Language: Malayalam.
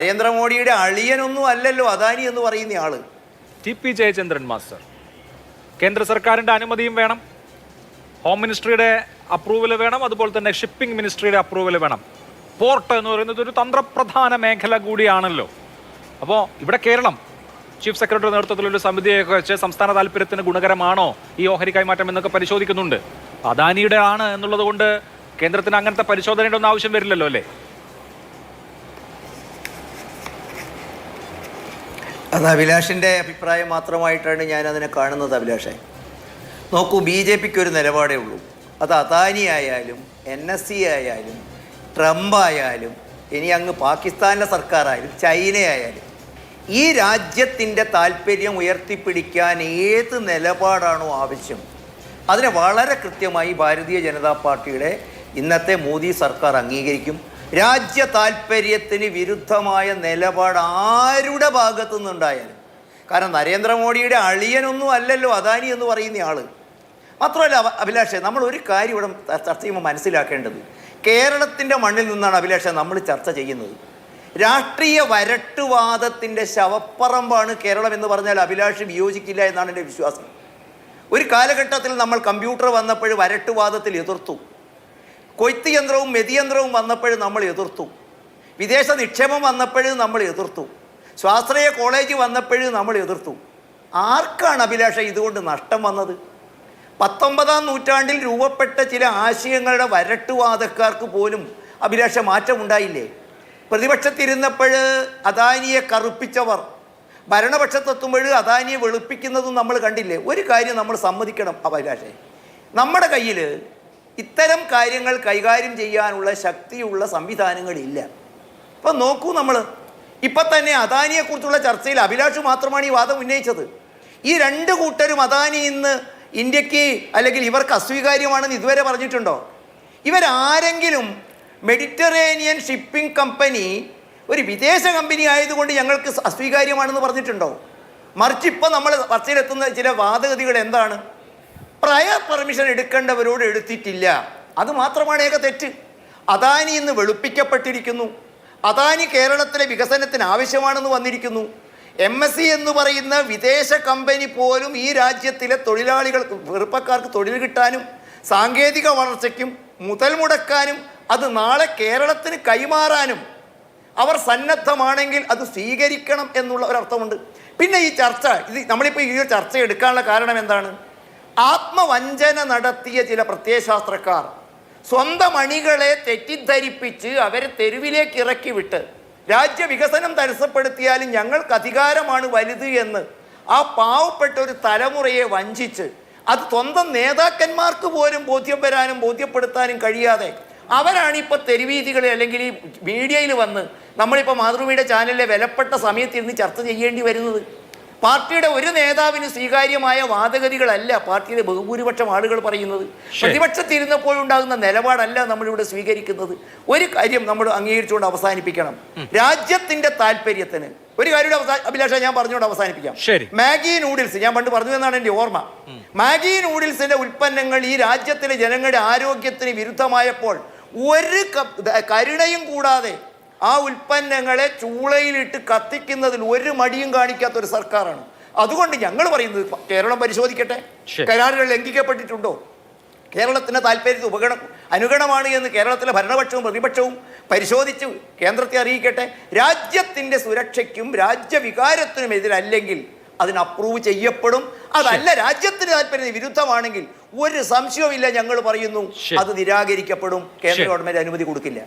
നരേന്ദ്രമോദിയുടെ അളിയനൊന്നും അല്ലല്ലോ അദാനി എന്ന് പറയുന്ന ആള്. ടി.പി. ജയചന്ദ്രൻ മാസ്റ്റർ, കേന്ദ്ര സർക്കാരിന്റെ അനുമതിയും വേണം, ഹോം മിനിസ്ട്രിയുടെ അപ്രൂവൽ വേണം, അതുപോലെ തന്നെ ഷിപ്പിംഗ് മിനിസ്ട്രിയുടെ അപ്രൂവൽ വേണം. പോർട്ട് എന്ന് പറയുന്നത് ഒരു തന്ത്രപ്രധാന മേഖല കൂടിയാണല്ലോ. അപ്പോൾ ഇവിടെ കേരളം ചീഫ് സെക്രട്ടറി നേതൃത്വത്തിലൊരു സമിതിയൊക്കെ വെച്ച് സംസ്ഥാന താല്പര്യത്തിന് ഗുണകരമാണോ ഈ ഓഹരി കൈമാറ്റം എന്നൊക്കെ പരിശോധിക്കുന്നുണ്ട്. അദാനിയുടെ ആണ് എന്നുള്ളത് കൊണ്ട് കേന്ദ്രത്തിന് അങ്ങനത്തെ പരിശോധനയുടെ ഒന്നും ആവശ്യം വരില്ലല്ലോ അല്ലേ? അത് അഭിലാഷിൻ്റെ അഭിപ്രായം മാത്രമായിട്ടാണ് ഞാൻ അതിനെ കാണുന്നത്. അഭിലാഷേ, നോക്കൂ, BJPക്ക് ഒരു നിലപാടേ ഉള്ളൂ. അത് അദാനി ആയാലും NSE ആയാലും ട്രംപ് ആയാലും ഇനി അങ്ങ് പാകിസ്ഥാനിലെ സർക്കാരായാലും ചൈനയായാലും ഈ രാജ്യത്തിൻ്റെ താല്പര്യം ഉയർത്തിപ്പിടിക്കാൻ ഏത് നിലപാടാണോ ആവശ്യം അതിനെ വളരെ കൃത്യമായി ഭാരതീയ ജനതാ പാർട്ടിയുടെ ഇന്നത്തെ മോദി സർക്കാർ അംഗീകരിക്കും. രാജ്യ താല്പര്യത്തിന് വിരുദ്ധമായ നിലപാട് ആരുടെ ഭാഗത്തു നിന്നുണ്ടായാലും, കാരണം നരേന്ദ്രമോദിയുടെ അളിയനൊന്നും അല്ലല്ലോ അദാനി എന്ന് പറയുന്ന ആള്. മാത്രമല്ല അഭിലാഷേ, നമ്മൾ ഒരു കാര്യം ഇവിടെ ചർച്ച ചെയ്യുമ്പോൾ മനസ്സിലാക്കേണ്ടത്, കേരളത്തിൻ്റെ മണ്ണിൽ നിന്നാണ് അഭിലാഷേ നമ്മൾ ചർച്ച ചെയ്യുന്നത്. രാഷ്ട്രീയ വരട്ടുവാദത്തിൻ്റെ ശവപ്പറമ്പാണ് കേരളം എന്ന് പറഞ്ഞാൽ അഭിലാഷ് വിയോജിക്കില്ല എന്നാണ് എൻ്റെ വിശ്വാസം. ഒരു കാലഘട്ടത്തിൽ നമ്മൾ കമ്പ്യൂട്ടർ വന്നപ്പോൾ വരട്ടുവാദത്തിൽ എതിർത്തു, കൊയ്ത്ത് യന്ത്രവും മെതിയന്ത്രവും വന്നപ്പോൾ നമ്മൾ എതിർത്തു, വിദേശ നിക്ഷേപം വന്നപ്പോൾ നമ്മൾ എതിർത്തു, സ്വാശ്രയ കോളേജ് വന്നപ്പോൾ നമ്മൾ എതിർത്തു. ആർക്കാണ് അഭിലാഷ ഇതുകൊണ്ട് നഷ്ടം വന്നത്? 19-ാം നൂറ്റാണ്ടിൽ രൂപപ്പെട്ട ചില ആശയങ്ങളുടെ വരട്ടുവാദക്കാർക്ക് പോലും അഭിലാഷ മാറ്റമുണ്ടായില്ലേ? പ്രതിപക്ഷത്തിരുന്നപ്പോൾ അദാനിയെ കറുപ്പിച്ചവർ ഭരണപക്ഷത്തെത്തുമ്പോൾ അദാനിയെ വെളുപ്പിക്കുന്നതും നമ്മൾ കണ്ടില്ലേ? ഒരു കാര്യം നമ്മൾ സമ്മതിക്കണം അഭിലാഷേ, നമ്മുടെ കയ്യിൽ ഇത്തരം കാര്യങ്ങൾ കൈകാര്യം ചെയ്യാനുള്ള ശക്തിയുള്ള സംവിധാനങ്ങളില്ല. ഇപ്പം നോക്കൂ, നമ്മൾ ഇപ്പം തന്നെ അദാനിയെക്കുറിച്ചുള്ള ചർച്ചയിൽ അഭിലാഷ് മാത്രമാണ് ഈ വാദം ഉന്നയിച്ചത്. ഈ രണ്ട് കൂട്ടരും അദാനി ഇന്ന് ഇന്ത്യക്ക് അല്ലെങ്കിൽ ഇവർക്ക് അസ്വീകാര്യമാണെന്ന് ഇതുവരെ പറഞ്ഞിട്ടുണ്ടോ? ഇവരാരെങ്കിലും മെഡിറ്ററേനിയൻ ഷിപ്പിംഗ് കമ്പനി ഒരു വിദേശ കമ്പനി ആയതുകൊണ്ട് ഞങ്ങൾക്ക് അസ്വീകാര്യമാണെന്ന് പറഞ്ഞിട്ടുണ്ടോ? മറിച്ച് ഇപ്പം നമ്മൾ ചർച്ചയിലെത്തുന്ന ചില വാദഗതികൾ എന്താണ്? പ്രയർ പെർമിഷൻ എടുക്കേണ്ടവരോട് എടുത്തിട്ടില്ല, അത് മാത്രമാണ് ഏക തെറ്റ്. അദാനി ഇന്ന് വെളുപ്പിക്കപ്പെട്ടിരിക്കുന്നു. അദാനി കേരളത്തിലെ വികസനത്തിന് ആവശ്യമാണെന്ന് വന്നിരിക്കുന്നു. MSE എന്ന് പറയുന്ന വിദേശ കമ്പനി പോലും ഈ രാജ്യത്തിലെ തൊഴിലാളികൾ ചെറുപ്പക്കാർക്ക് തൊഴിൽ കിട്ടാനും സാങ്കേതിക വളർച്ചയ്ക്കും മുതൽ മുടക്കാനും അത് നാളെ കേരളത്തിന് കൈമാറാനും അവർ സന്നദ്ധമാണെങ്കിൽ അത് സ്വീകരിക്കണം എന്നുള്ള ഒരർത്ഥമുണ്ട്. പിന്നെ ഈ ചർച്ച നമ്മളിപ്പോൾ ഈ ചർച്ച എടുക്കാനുള്ള കാരണം എന്താണ്? ആത്മവഞ്ചന നടത്തിയ ചില പ്രത്യയശാസ്ത്രക്കാർ സ്വന്തം അണികളെ തെറ്റിദ്ധരിപ്പിച്ച് അവരെ തെരുവിലേക്ക് ഇറക്കി വിട്ട് രാജ്യവികസനം തടസ്സപ്പെടുത്തിയാലും ഞങ്ങൾക്ക് അധികാരമാണ് വലുത് എന്ന് ആ പാവപ്പെട്ട ഒരു തലമുറയെ വഞ്ചിച്ച് അത് സ്വന്തം നേതാക്കന്മാർക്ക് പോലും ബോധ്യം വരാനും ബോധ്യപ്പെടുത്താനും കഴിയാതെ അവരാണിപ്പോൾ തെരുവീതികളിൽ അല്ലെങ്കിൽ ഈ മീഡിയയിൽ വന്ന് നമ്മളിപ്പോൾ മാതൃഭൂമിയുടെ ചാനലിലെ വിലപ്പെട്ട സമയത്തിരുന്ന് ചർച്ച ചെയ്യേണ്ടി വരുന്നത്. പാർട്ടിയുടെ ഒരു നേതാവിന് സ്വീകാര്യമായ വാദഗതികളല്ല പാർട്ടിയിലെ ബഹുഭൂരിപക്ഷം ആളുകൾ പറയുന്നത്. പ്രതിപക്ഷത്തിരുന്നപ്പോഴുണ്ടാകുന്ന നിലപാടല്ല നമ്മളിവിടെ സ്വീകരിക്കുന്നത്. ഒരു കാര്യം നമ്മൾ അംഗീകരിച്ചുകൊണ്ട് അവസാനിപ്പിക്കണം. രാജ്യത്തിന്റെ താല്പര്യത്തിന് ഒരു കാര്യം അഭിലാഷ ഞാൻ പറഞ്ഞുകൊണ്ട് അവസാനിപ്പിക്കാം. മാഗി നൂഡിൽസ് ഞാൻ പണ്ട് പറഞ്ഞു എന്നാണ് എൻ്റെ ഓർമ്മ. മാഗി നൂഡിൽസിന്റെ ഉൽപ്പന്നങ്ങൾ ഈ രാജ്യത്തിലെ ജനങ്ങളുടെ ആരോഗ്യത്തിന് വിരുദ്ധമായപ്പോൾ ഒരു കരുണയും കൂടാതെ ആ ഉൽപ്പന്നങ്ങളെ ചൂളയിലിട്ട് കത്തിക്കുന്നതിൽ ഒരു മടിയും കാണിക്കാത്തൊരു സർക്കാരാണ്. അതുകൊണ്ട് ഞങ്ങൾ പറയുന്നത് കേരളം പരിശോധിക്കട്ടെ, കരാറുകൾ ലംഘിക്കപ്പെട്ടിട്ടുണ്ടോ, കേരളത്തിൻ്റെ താല്പര്യത്തിന് അനുഗണമാണ് എന്ന് കേരളത്തിലെ ഭരണപക്ഷവും പ്രതിപക്ഷവും പരിശോധിച്ച് കേന്ദ്രത്തെ അറിയിക്കട്ടെ. രാജ്യത്തിൻ്റെ സുരക്ഷയ്ക്കും രാജ്യവികാരത്തിനും എതിരല്ലെങ്കിൽ അതിന് അപ്രൂവ് ചെയ്യപ്പെടും. അതല്ല രാജ്യത്തിന് താല്പര്യത്തിന് വിരുദ്ധമാണെങ്കിൽ ഒരു സംശയവുമില്ല, ഞങ്ങൾ പറയുന്നു അത് നിരാകരിക്കപ്പെടും. കേന്ദ്ര ഗവൺമെന്റ് അനുമതി കൊടുക്കില്ല.